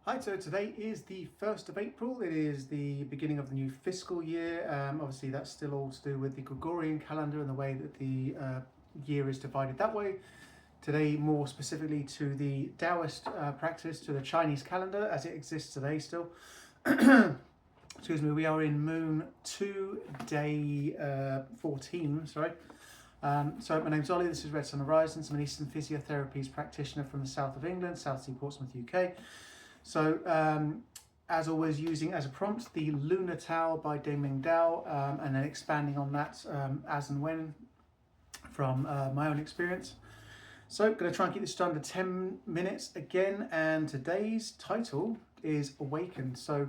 Hi, so today is the 1st of April. It is the beginning of the new fiscal year. Obviously, that's still all to do with the Gregorian calendar and the way that the year is divided that way. Today, more specifically to the Taoist practice, to the Chinese calendar as it exists today still. Excuse me, we are in Moon 2, day 14, sorry. So my name's Ollie, this is Red Sun Horizons. I'm an Eastern Physiotherapies practitioner from the south of England, South Sea, Portsmouth, UK. So, as always, using as a prompt the Lunar Tao by Deming Dao, and then expanding on that as and when from my own experience. So, going to try and keep this to under 10 minutes again, and today's title is Awakened. So,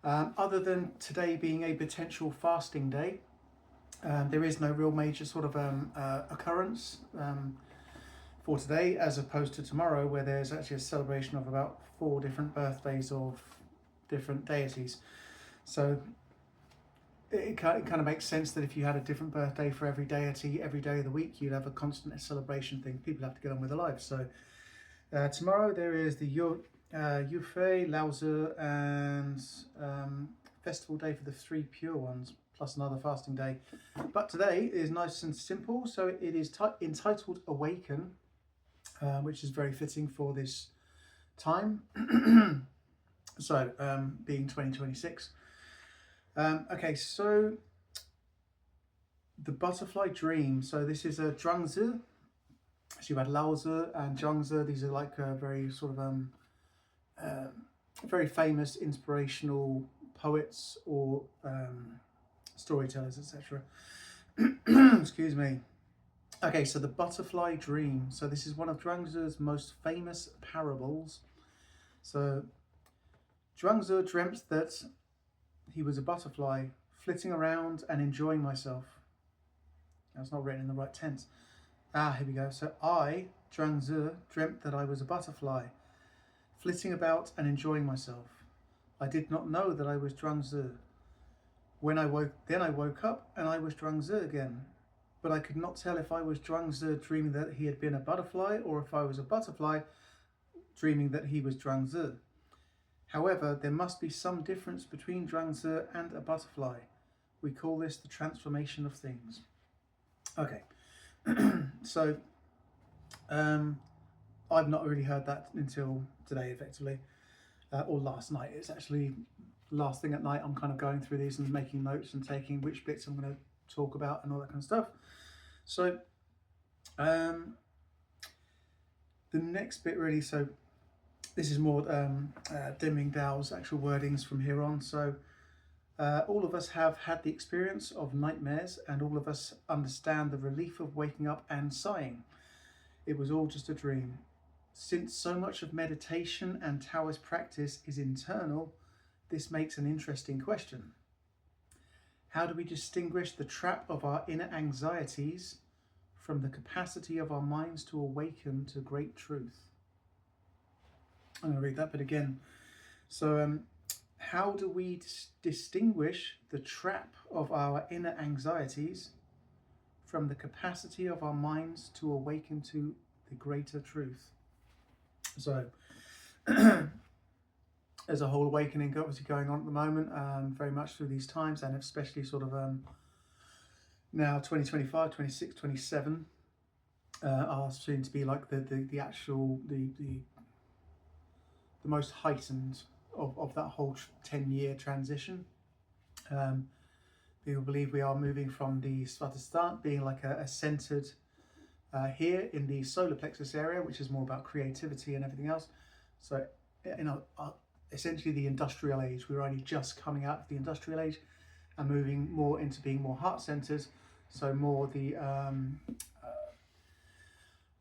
other than today being a potential fasting day, there is no real major sort of occurrence for today, as opposed to tomorrow, where there's actually a celebration of about 4 different birthdays of different deities. So it kind of makes sense that if you had a different birthday for every deity every day of the week, you'd have a constant celebration thing. People have to get on with their lives. So tomorrow there is the Yufei, Laozi, and festival day for the 3 pure ones, plus another fasting day. But today is nice and simple, so it is entitled Awaken, which is very fitting for this time. So, being 2026. Okay, so the butterfly dream. So this is a Zhuangzi. So you had Laozi and Zhuangzi. These are like very sort of very famous inspirational poets or storytellers, etc. Excuse me. Okay, so the butterfly dream. So this is one of Zhuangzi's most famous parables. So Zhuangzi dreamt that he was a butterfly flitting around and enjoying myself. That's not written in the right tense. Here we go. So I, Zhuangzi, dreamt that I was a butterfly flitting about and enjoying myself. I did not know that I was Zhuangzi. Then I woke up and I was Zhuangzi again. But I could not tell if I was Zhuangzi dreaming that he had been a butterfly, or if I was a butterfly dreaming that he was Zhuangzi. However, there must be some difference between Zhuangzi and a butterfly. We call this the transformation of things. Okay, so I've not really heard that until today, effectively, or last night. It's actually last thing at night. I'm kind of going through these and making notes and taking which bits I'm going to talk about and all that kind of stuff. So the next bit really, so this is more Deming Dao's actual wordings from here on. So all of us have had the experience of nightmares, and all of us understand the relief of waking up and sighing. It was all just a dream. Since so much of meditation and Taoist practice is internal, this makes an interesting question. How do we distinguish the trap of our inner anxieties from the capacity of our minds to awaken to great truth? I'm going to read that bit again. So, how do we distinguish the trap of our inner anxieties from the capacity of our minds to awaken to the greater truth? So, there's a whole awakening obviously going on at the moment, very much through these times, and especially sort of now 2025, 26, 27 are soon to be like the actual the most heightened of that whole 10-year transition. People believe we are moving from the Svatisthana being like a centered here in the solar plexus area, which is more about creativity and everything else. So, essentially the industrial age. We're only just coming out of the industrial age and moving more into being more heart-centered. So more the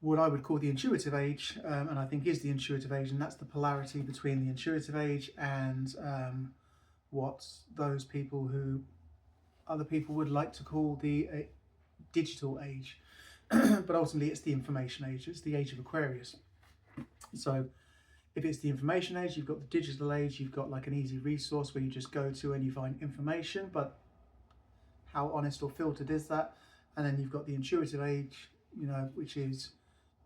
what I would call the intuitive age, and I think is the intuitive age, and that's the polarity between the intuitive age and what those people who other people would like to call the digital age. But ultimately it's the information age. It's the age of Aquarius. So if it's the information age, you've got the digital age, you've got like an easy resource where you just go to and you find information, but how honest or filtered is that? And then you've got the intuitive age, which is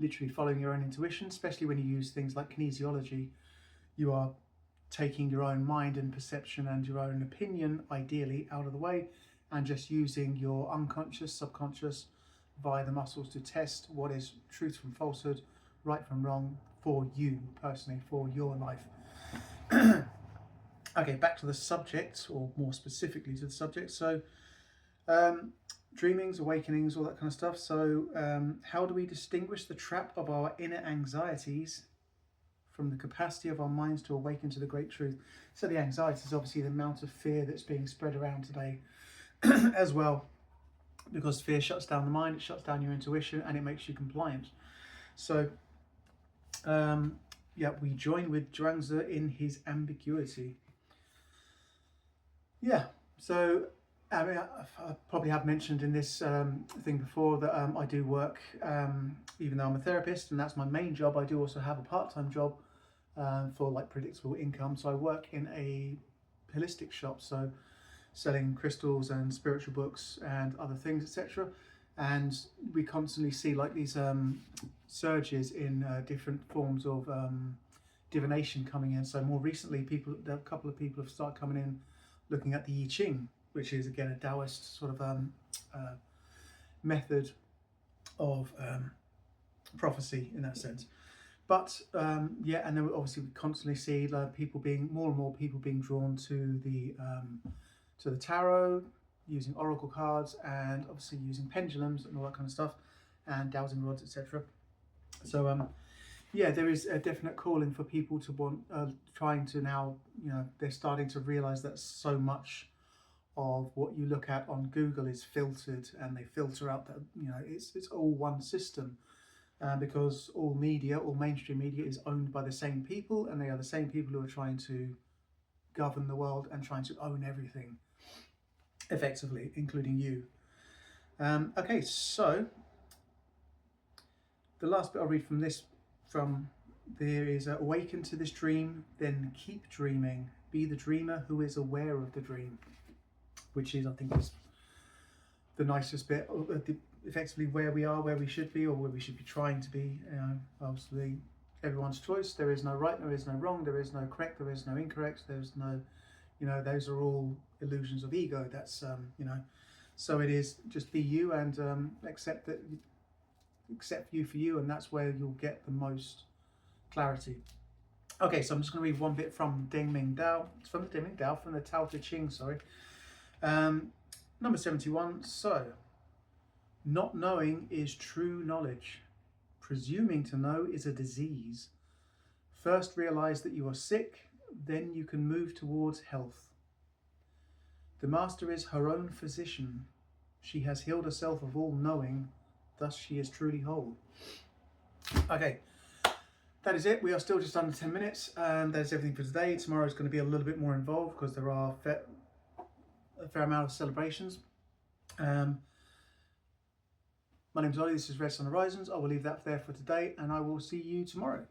literally following your own intuition, especially when you use things like kinesiology. You are taking your own mind and perception and your own opinion, ideally, out of the way, and just using your unconscious, subconscious, via the muscles to test what is truth from falsehood, right from wrong, for you personally, for your life. Okay, back to the subject, or more specifically to the subject. So, dreamings, awakenings, all that kind of stuff. So, how do we distinguish the trap of our inner anxieties from the capacity of our minds to awaken to the great truth? So, the anxiety is obviously the amount of fear that's being spread around today as well, because fear shuts down the mind, it shuts down your intuition, and it makes you compliant. So, yeah, we join with Zhuangzi in his ambiguity. Yeah, so I mean, I probably have mentioned in this thing before that I do work, even though I'm a therapist and that's my main job, I do also have a part-time job for like predictable income. So I work in a holistic shop, so selling crystals and spiritual books and other things, etc. And we constantly see like these surges in different forms of divination coming in. So more recently, a couple of people have started coming in looking at the I Ching, which is again a Taoist sort of method of prophecy in that sense. But yeah, and then obviously we constantly see people being more and more people being drawn to the tarot, using oracle cards, and obviously using pendulums and all that kind of stuff, and dowsing rods, etc. So yeah, there is a definite calling for people to want, trying to now, you know, they're starting to realize that so much of what you look at on Google is filtered, and they filter out that, you know, it's all one system, because all media, all mainstream media is owned by the same people, and they are the same people who are trying to govern the world and trying to own everything, effectively, including you. Okay, so the last bit I'll read from there is awaken to this dream, then keep dreaming. Be the dreamer who is aware of the dream, which is, I think, is the nicest bit, effectively where we are, where we should be, or where we should be trying to be. Obviously, everyone's choice. There is no right, there is no wrong, there is no correct, there is no incorrect, there's no, you know, those are all illusions of ego. That's, you know, so it is just be you and accept you for you, and that's where you'll get the most clarity. Okay, so I'm just going to read one bit from Deng Ming Dao. It's from the Deng Ming Dao, from the Tao Te Ching, sorry. Number 71. So, not knowing is true knowledge. Presuming to know is a disease. First realize that you are sick, then you can move towards health. The master is her own physician. She has healed herself of all knowing, thus she is truly whole. Okay, that is it. We are still just under 10 minutes. That is everything for today. Tomorrow is going to be a little bit more involved because there are a fair amount of celebrations. My name's Ollie, this is Red Sun Horizons. I will leave that there for today, and I will see you tomorrow.